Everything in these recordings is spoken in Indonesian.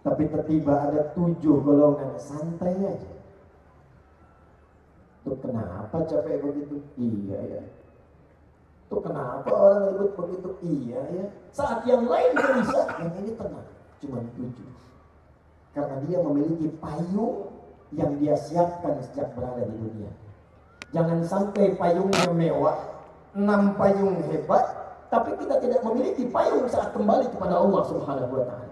Tapi tiba ada 7 golongan, santai aja. Tuh kenapa capek begitu? Iya ya. Tuh kenapa orang ribut begitu? Iya ya. Saat yang lain gelisah, yang ini tenang. Cuma 7. Karena dia memiliki payung yang dia siapkan sejak berada di dunia. Jangan sampai payungnya mewah, 6 payung hebat, tapi kita tidak memiliki payung saat kembali kepada Allah Subhanahu wa Ta'ala.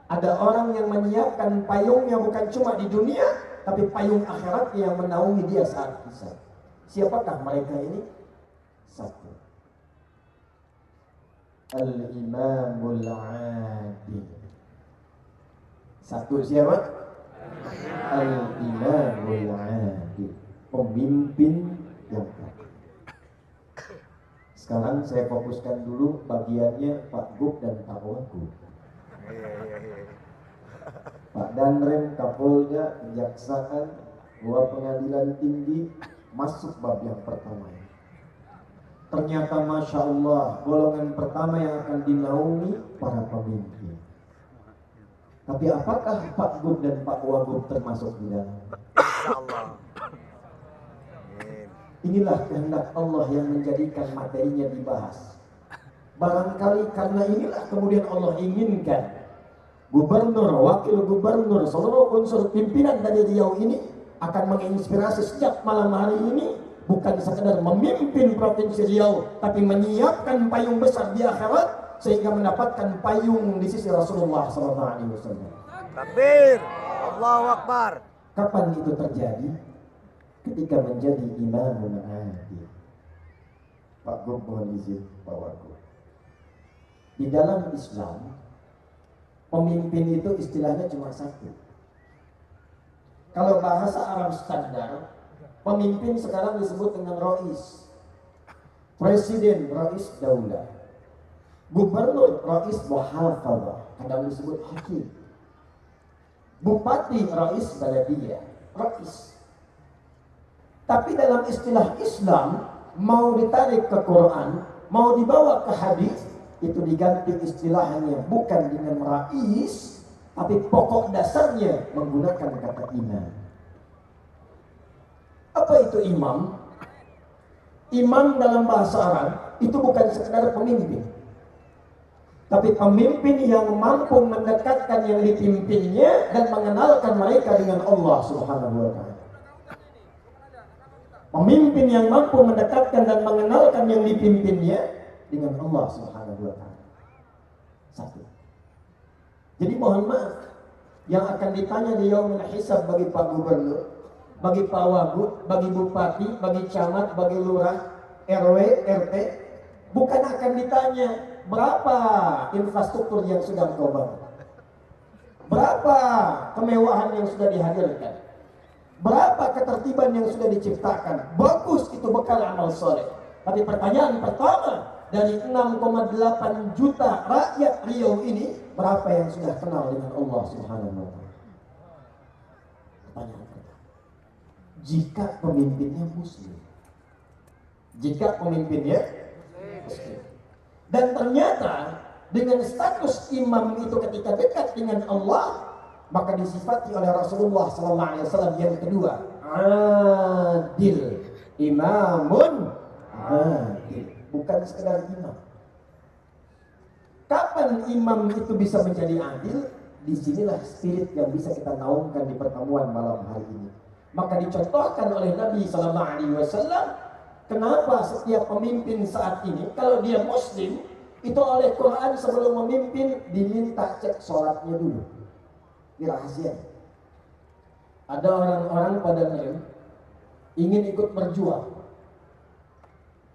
Ada orang yang menyiapkan payungnya bukan cuma di dunia, tapi payung akhirat yang menaungi dia saat hisab. Siapakah mereka ini? 1. Al-Imamul Adil. 1 siapa? Al-Imamul Adil. Pemimpin yang adil. Sekarang saya fokuskan dulu bagiannya Pak Gub dan Pak Wagub. Pak Danrem, Kapolda, Kejaksaan, Dua Pengadilan Tinggi, masuk bab yang pertama. Ternyata Masya Allah, golongan pertama yang akan dinaungi para pemimpin. Tapi apakah Pak Gub dan Pak Wagub termasuk di dalam? Inilah kehendak Allah yang menjadikan materinya dibahas. Barangkali karena inilah kemudian Allah inginkan gubernur, wakil gubernur, seluruh unsur pimpinan dari Riau ini akan menginspirasi sejak malam hari ini, bukan sekedar memimpin Provinsi Riau, tapi menyiapkan payung besar di akhirat sehingga mendapatkan payung di sisi Rasulullah SAW. Takbir, Allahu Akbar. Kapan itu terjadi? Ketika menjadi imamun adil. Pak Gub mohon izin, Pak Wagub. Di dalam Islam, pemimpin itu istilahnya cuma 1. Kalau bahasa Arab standar, pemimpin sekarang disebut dengan Rais. Presiden, Rais Daulah. Gubernur, Rais Muhafadzah, kadang disebut Hakim. Bupati, Rais Baladiyah, Rais. Tapi dalam istilah Islam, mau ditarik ke Quran, mau dibawa ke hadis, itu diganti istilahnya bukan dengan rais, tapi pokok dasarnya menggunakan kata imam. Apa itu imam? Imam dalam bahasa Arab itu bukan sekedar pemimpin, tapi pemimpin yang mampu mendekatkan yang dipimpinnya dan mengenalkan mereka dengan Allah Subhanahu wa Ta'ala. Pemimpin yang mampu mendekatkan dan mengenalkan yang dipimpinnya dengan Allah Subhanahu wa Ta'ala. 1. Jadi mohon maaf, yang akan ditanya di yaumul hisab bagi Pak Gubernur, bagi Pak Wagub, bagi Bupati, bagi Camat, bagi Lurah, RW, RT, bukan akan ditanya berapa infrastruktur yang sudah kau bangun, berapa kemewahan yang sudah dihadirkan, berapa ketertiban yang sudah diciptakan. Bagus, itu bekal amal soleh. Tapi pertanyaan pertama, dari 6,8 juta rakyat Riau ini, berapa yang sudah kenal dengan Allah Subhanahu wa Ta'ala? Pertanyaan pertama. Jika pemimpinnya muslim, jika pemimpinnya muslim, dan ternyata dengan status imam itu ketika dekat dengan Allah, maka disifati oleh Rasulullah SAW yang kedua, adil, imamun adil, bukan sekedar imam. Kapan imam itu bisa menjadi adil? Disinilah spirit yang bisa kita naungkan di pertemuan malam hari ini. Maka dicontohkan oleh Nabi SAW, kenapa setiap pemimpin saat ini, kalau dia muslim, itu oleh Quran sebelum memimpin diminta cek sholatnya dulu. Ini rahasia. Ada orang-orang pada ingin ikut berjuang.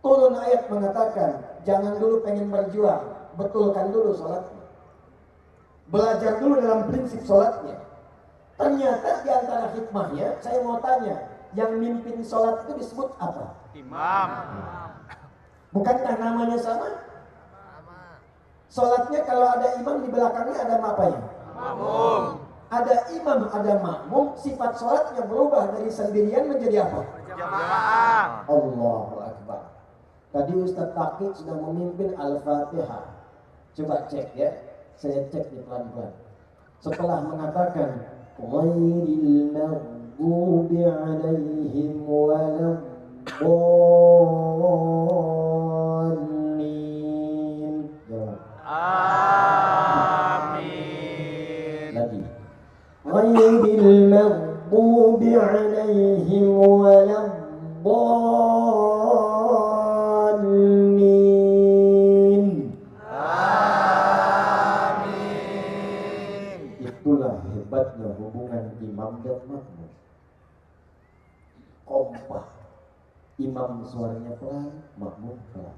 Turun ayat mengatakan, jangan dulu pengen berjuang, betulkan dulu sholatnya. Belajar dulu dalam prinsip sholatnya. Ternyata di antara hikmahnya, saya mau tanya, yang mimpin sholat itu disebut apa? Imam. Bukankah namanya sama? Sholatnya kalau ada imam di belakangnya ada apa ya? Makmum. Ada imam, ada makmum, sifat sholatnya berubah dari sendirian menjadi apa? Jamaah. Allahu Akbar. Tadi Ustaz Taqi sudah memimpin Al-Fatihah. Coba cek ya, saya cek di pelan-pelan. setelah mengatakan ghairil maghdubi 'alaihim waladdallin. Jawab. Amin. Lagi. Ghairil maghdubi 'alaihim waladdallin. Amin. Itulah hebatnya hubungan imam dan makmum. Kompak. Imam suaranya pelan, makmum pelan.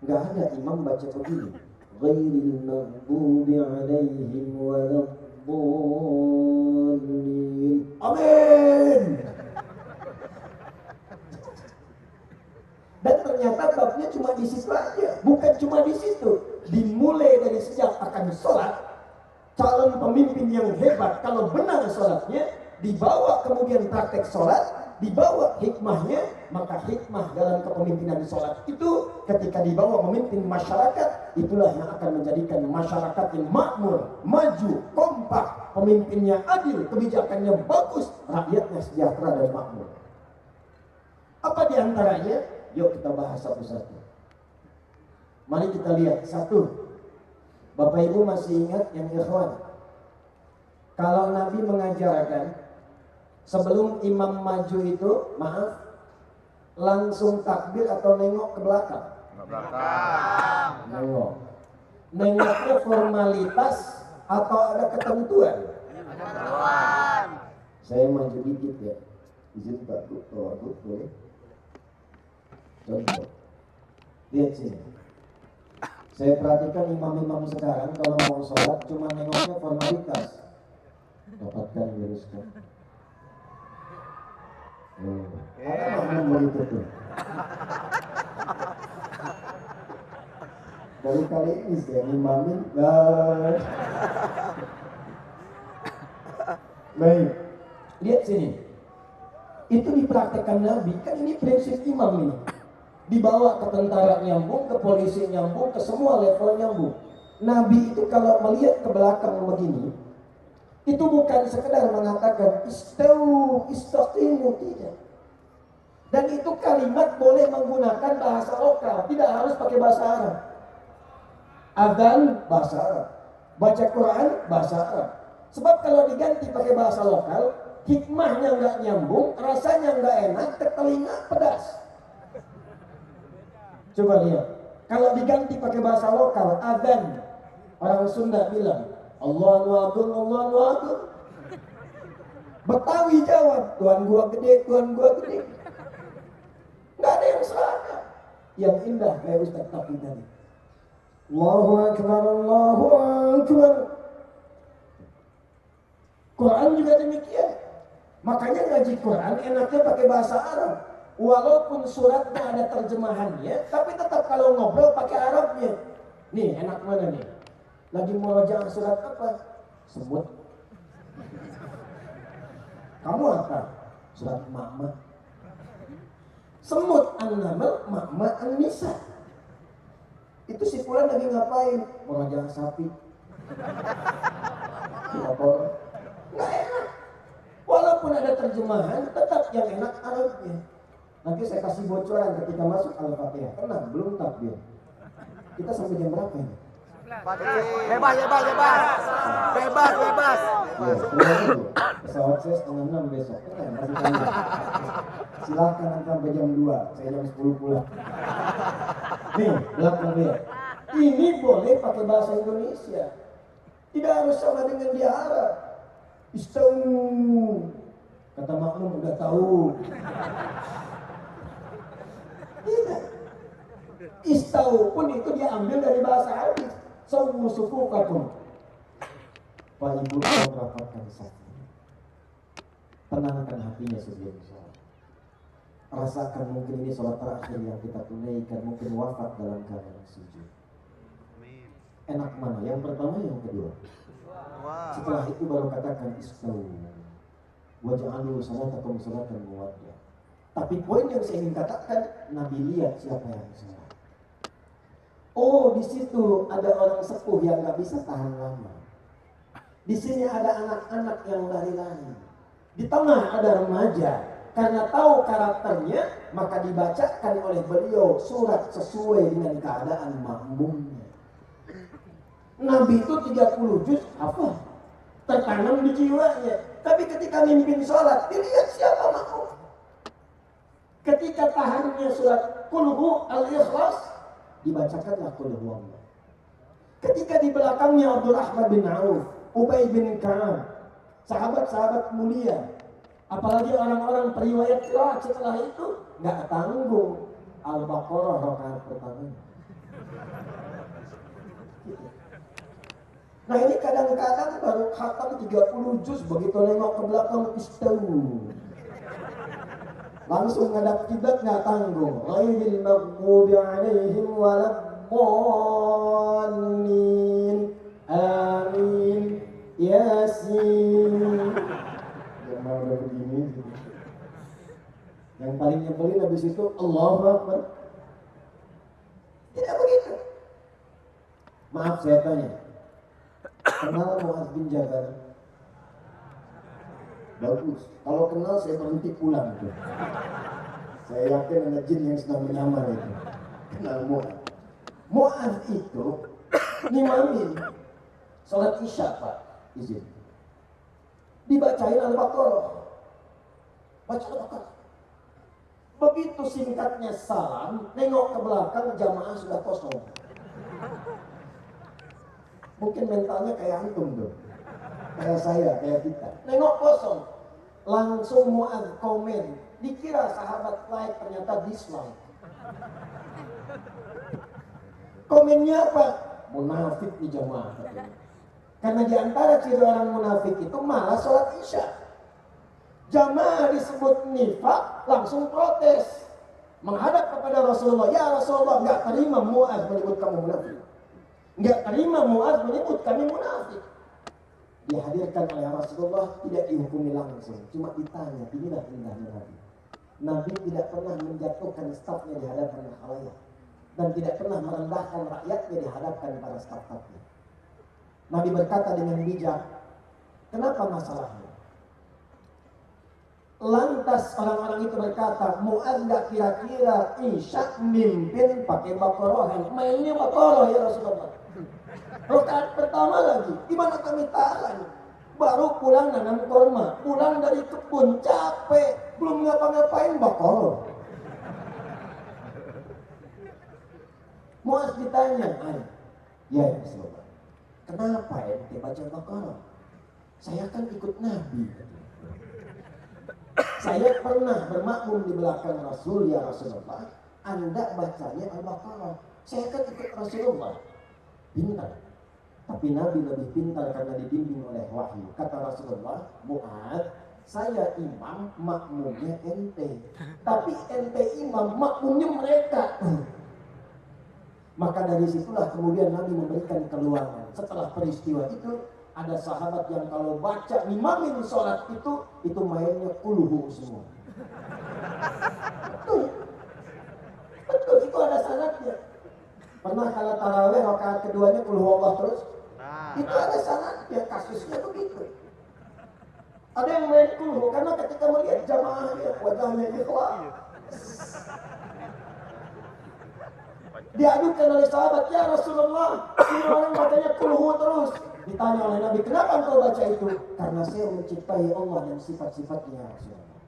Enggak ada imam baca begini. Ghairil maghdubi 'alaihim waladdallin. Amin. Dan ternyata babnya cuma di situ aja, bukan cuma di situ. Dimulai dari sejak akan sholat, calon pemimpin yang hebat kalau benar sholatnya, dibawa kemudian praktek sholat, dibawa hikmahnya, maka hikmah dalam kepemimpinan sholat itu ketika dibawa memimpin masyarakat, itulah yang akan menjadikan masyarakat yang makmur, maju, kompak, pemimpinnya adil, kebijakannya bagus, rakyatnya sejahtera dan makmur. Apa diantaranya? Yuk kita bahas satu-satu. Mari kita lihat. Satu, Bapak Ibu masih ingat yang ikhwan? Kalau Nabi mengajarkan sebelum imam maju itu, maaf, langsung takbir atau nengok ke belakang? Ke belakang. Nengok. Nengoknya formalitas atau ada ketentuan? Ketentuan. Saya maju dikit ya. Izin Pak Bu, boleh? Contoh. Lihat sini. Saya perhatikan imam-imam sekarang kalau mau sholat cuma nengoknya formalitas. Dapatkan luruskan. Ada makmum begitu tuh. Baru kali ini saya imamin dan baik. Lihat sini. Itu dipraktekkan Nabi. Kan ini prinsip imam ini. Dibawa ke tentara nyambung, ke polisi nyambung, ke semua level nyambung. Nabi itu kalau melihat ke belakang begini, itu bukan sekedar mengatakan istau, istaqimu, tidak. Dan itu kalimat boleh menggunakan bahasa lokal, tidak harus pakai bahasa Arab. Adzan bahasa Arab, baca Quran bahasa Arab. Sebab kalau diganti pakai bahasa lokal, hikmahnya nggak nyambung, rasanya nggak enak, ke telinga pedas. Coba lihat, kalau diganti pakai bahasa lokal, adzan, orang Sunda bilang Allahu Akbar, Allahu Akbar. Betawi jawab, Tuhan gua gede, Tuhan gua gede. Nggak ada yang seragam. Yang indah kayak Ustaz Tapi tadi. Allahu Akbar, Allahu Akbar. Quran juga demikian. Makanya ngaji Quran enaknya pakai bahasa Arab. Walaupun suratnya ada terjemahannya, tapi tetap kalau ngobrol pakai Arabnya. Nih, enak mana nih? Lagi mau murojaah surat apa? Semut. Kamu apa? Surat Ma'ma. Semut An-Naml, Ma'ma An-Nisa. Itu si fulan lagi ngapain? Murojaah sapi. Lapor. Nggak enak. Walaupun ada terjemahan, tetap yang enak Arabnya. Nanti saya kasih bocoran ketika masuk Al-Fatihah. Tenang, belum takbir. Kita sampai jam berapa ini? Bebas. Ya, pesawat saya 5:30 besok. Masih tanya. Silahkan nanti sampai jam 2. Saya jam 10 pulang. Nih, belakang lihat. Ini boleh pakai bahasa Indonesia. Tidak harus sama dengan di Arab. Istau. Kata makmum udah tahu. Tidak. Istau pun itu diambil dari bahasa Arab. Sawu sufukakum. Pak Ibu tolong rapatkan saat ini. Tenangkan hatinya sebelum sholat. Rasakan mungkin ini sholat terakhir yang kita tunaikan, mungkin wafat dalam keadaan sujud. Enak mana? Yang pertama, yang kedua. Setelah itu baru katakan istau. Waj'alu salatakum salatan muwaddah. Tapi poin yang saya ingin katakan, Nabi lihat siapa yang sholat. Oh, di situ ada orang sepuh yang nggak bisa tahan lama. Di sini ada anak-anak yang lari-lari. Di tengah ada remaja. Karena tahu karakternya, maka dibacakan oleh beliau surat sesuai dengan keadaan makmumnya. Nabi itu 30 juz hafal, tertanam di jiwanya. Tapi ketika mimpin sholat, dilihat siapa makmum. Ketika tahannya surat Qul al-Ikhlas, dibacakanlah Qul huwallah. Ketika di belakangnya Abdul Rahman bin Auf, Ubay bin Ka'ab, sahabat-sahabat mulia, apalagi orang-orang periwayat qiraat setelah itu, nggak tanggung Al-Baqarah rakaat pertama. Nah ini kadang-kadang baru khatam 30 juz, begitu nengok ke belakang istawu, langsung ngadap kiblat nggak tanggung. Ghairil maghdubi alaihim waladdallin. Amin. Yasin. Yang mau udah begini. Yang paling nyebelin habis itu Allahu Akbar. Tidak begitu. Maaf saya tanya. Kenal Muaz bin Jabal? Bagus. Kalau kenal saya berhenti pulang tuh. Saya yakin ada jin yang sedang menyamar itu. Kenal Muaz. Muaz itu ngimamin salat Isya, Pak. Izin. Dibacain Al-Baqarah. Baca Al-Baqarah. Begitu singkatnya salam, nengok ke belakang jamaah sudah kosong. Mungkin mentalnya kayak antum tuh. Kayak saya, kayak kita. Nengok kosong. Langsung Muaz komen. Dikira sahabat like, ternyata dislike. Komennya apa? Munafik di jamaah. Karena di antara ciri orang munafik itu malah sholat Isya. Jamaah disebut nifak, langsung protes. Menghadap kepada Rasulullah. Ya Rasulullah, nggak terima Muaz menyebut kamu munafik. Nggak terima Muaz menyebut kami munafik. Dihadirkan oleh Rasulullah, tidak dihukumi langsung, cuma ditanya. Inilah indahnya Nabi. Nabi tidak pernah menjatuhkan stafnya di hadapan khalayak dan tidak pernah merendahkan rakyatnya di hadapan para staf-stafnya. Nabi berkata dengan bijak, kenapa masalahnya? Lantas orang-orang itu berkata, Muaz nggak kira-kira Isya mimpin pakai Baqarah, mainnya Baqarah ya Rasulullah. Rakaat pertama lagi, gimana kami tahan? Baru pulang nanam korma, pulang dari kebun, capek, belum ngapa-ngapain Baqarah. Muaz ditanya, ya Rasulullah, kenapa ente baca Baqarah? Saya kan ikut Nabi. Saya pernah bermakmum di belakang Rasul, ya Rasulullah. Anda bacanya Al-Baqarah. Saya kan ikut Rasulullah. Pintar. Tapi Nabi lebih pintar karena dibimbing oleh wahyu. Kata Rasulullah, Muaz, saya imam, makmumnya ente. Tapi ente imam, makmumnya mereka. Maka dari situlah kemudian Nabi memberikan keluaran. Setelah peristiwa itu, ada sahabat yang kalau baca imamin sholat itu mainnya kuluhu semua. Betul, itu ada sanadnya. Pernah kalau taraweh rakaat keduanya kuluhu Allah terus, itu ada sanadnya, kasusnya begitu. Ada yang main kuluhu karena ketika melihat jamaahnya wajahnya ikhlas. Diadukan oleh sahabat, ya Rasulullah, ini orang bacanya kuluhu terus. Ditanya oleh Nabi, kenapa engkau baca itu? Karena saya mencintai Allah dan sifat-sifatnya Rasulullah.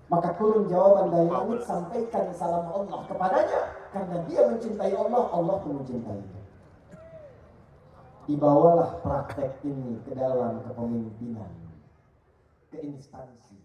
Maka turun jawaban dari langit, sampaikan salam Allah kepadanya. Karena dia mencintai Allah, Allah pun mencintainya. Dibawalah praktek ini ke dalam kepemimpinan, ke instansi.